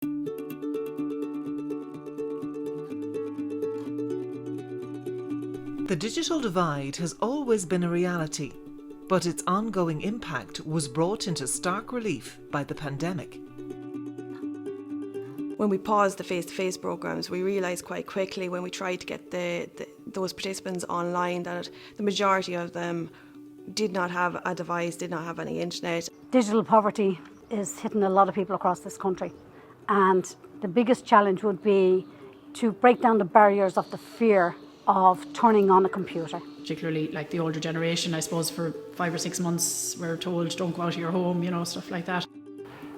The digital divide has always been a reality, but its ongoing impact was brought into stark relief by the pandemic. When we paused the face-to-face programmes, we realised quite quickly when we tried to get those participants online that the majority of them did not have a device, did not have any internet. Digital poverty is hitting a lot of people across this country, and the biggest challenge would be to break down the barriers of the fear of turning on a computer. Particularly like the older generation, I suppose for 5 or 6 months we're told don't go out of your home, stuff like that.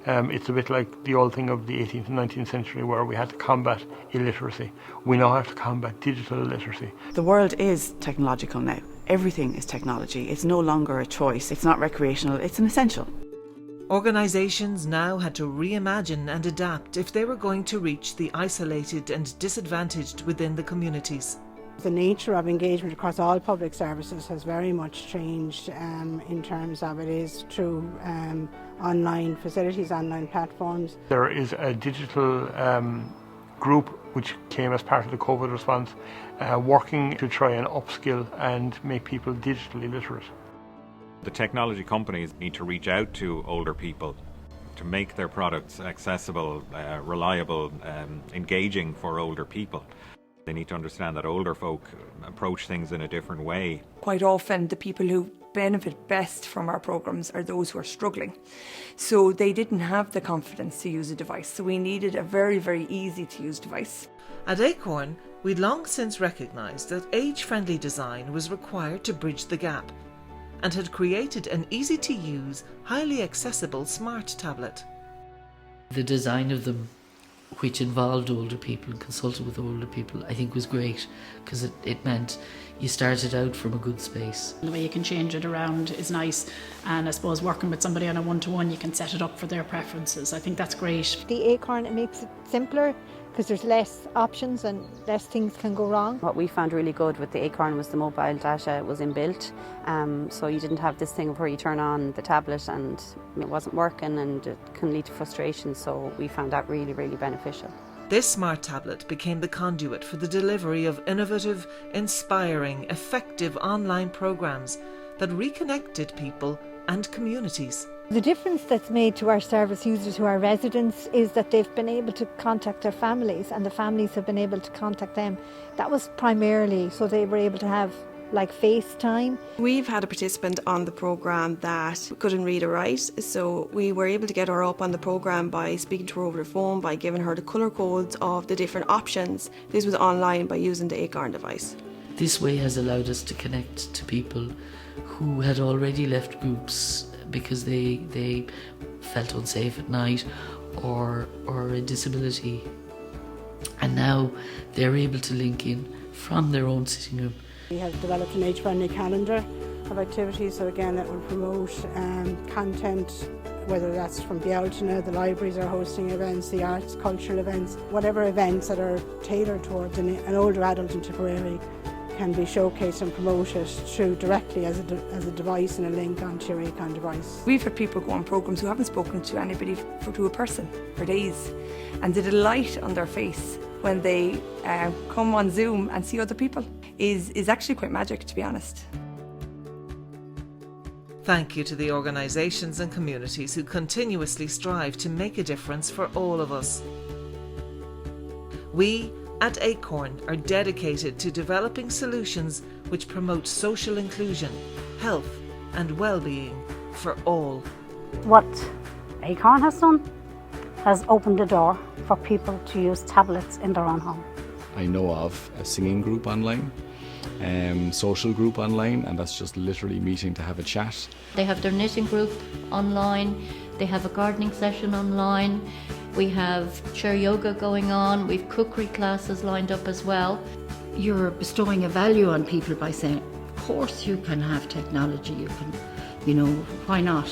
It's a bit like the old thing of the 18th and 19th century where we had to combat illiteracy. We now have to combat digital illiteracy. The world is technological now. Everything is technology. It's no longer a choice. It's not recreational. It's an essential. Organisations now had to reimagine and adapt if they were going to reach the isolated and disadvantaged within the communities. The nature of engagement across all public services has very much changed in terms of it is through online facilities, online platforms. There is a digital group which came as part of the COVID response, working to try and upskill and make people digitally literate. The technology companies need to reach out to older people to make their products accessible, reliable, engaging for older people. They need to understand that older folk approach things in a different way. Quite often the people who benefit best from our programmes are those who are struggling. So they didn't have the confidence to use a device, so we needed a very, very easy to use device. At Acorn, we'd long since recognised that age-friendly design was required to bridge the gap, and had created an easy-to-use, highly accessible smart tablet. The design of them, which involved older people and consulted with older people, I think was great, because it meant you started out from a good space. The way you can change it around is nice, and I suppose working with somebody on a one-to-one, you can set it up for their preferences. I think that's great. The Acorn, it makes it simpler because there's less options and less things can go wrong. What we found really good with the Acorn was the mobile data was inbuilt, so you didn't have this thing where you turn on the tablet and it wasn't working, and it can lead to frustration, so we found that really, really beneficial. This smart tablet became the conduit for the delivery of innovative, inspiring, effective online programmes that reconnected people and communities. The difference that's made to our service users, to our residents, is that they've been able to contact their families and the families have been able to contact them. That was primarily so they were able to have like FaceTime. We've had a participant on the programme that couldn't read or write, so we were able to get her up on the programme by speaking to her over the phone, by giving her the colour codes of the different options. This was online by using the Acorn device. This way has allowed us to connect to people who had already left groups because they felt unsafe at night or a disability, and now they're able to link in from their own sitting room. We have developed an age-friendly calendar of activities, so again that will promote content, whether that's from the Altana, the libraries are hosting events, the arts, cultural events, whatever events that are tailored towards an older adult in Tipperary can be showcased and promoted through directly as a device and a link onto your Acorn device. We've had people go on programmes who haven't spoken to anybody, to a person, for days, and the delight on their face when they come on Zoom and see other people is actually quite magic, to be honest. Thank you to the organisations and communities who continuously strive to make a difference for all of us. We at Acorn are dedicated to developing solutions which promote social inclusion, health and well-being for all. What Acorn has done has opened the door for people to use tablets in their own home. I know of a singing group online, social group online, and that's just literally meeting to have a chat. They have their knitting group online, they have a gardening session online, we have chair yoga going on, we've cookery classes lined up as well. You're bestowing a value on people by saying, of course you can have technology, you can, why not?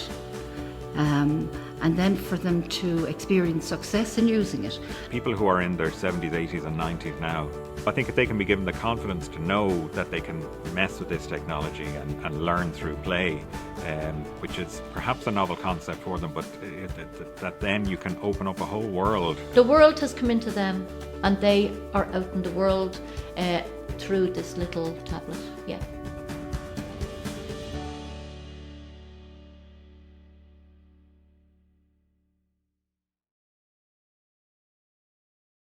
and then for them to experience success in using it. People who are in their 70s, 80s and 90s now, I think if they can be given the confidence to know that they can mess with this technology and learn through play, which is perhaps a novel concept for them, but that then you can open up a whole world. The world has come into them and they are out in the world through this little tablet. Yeah.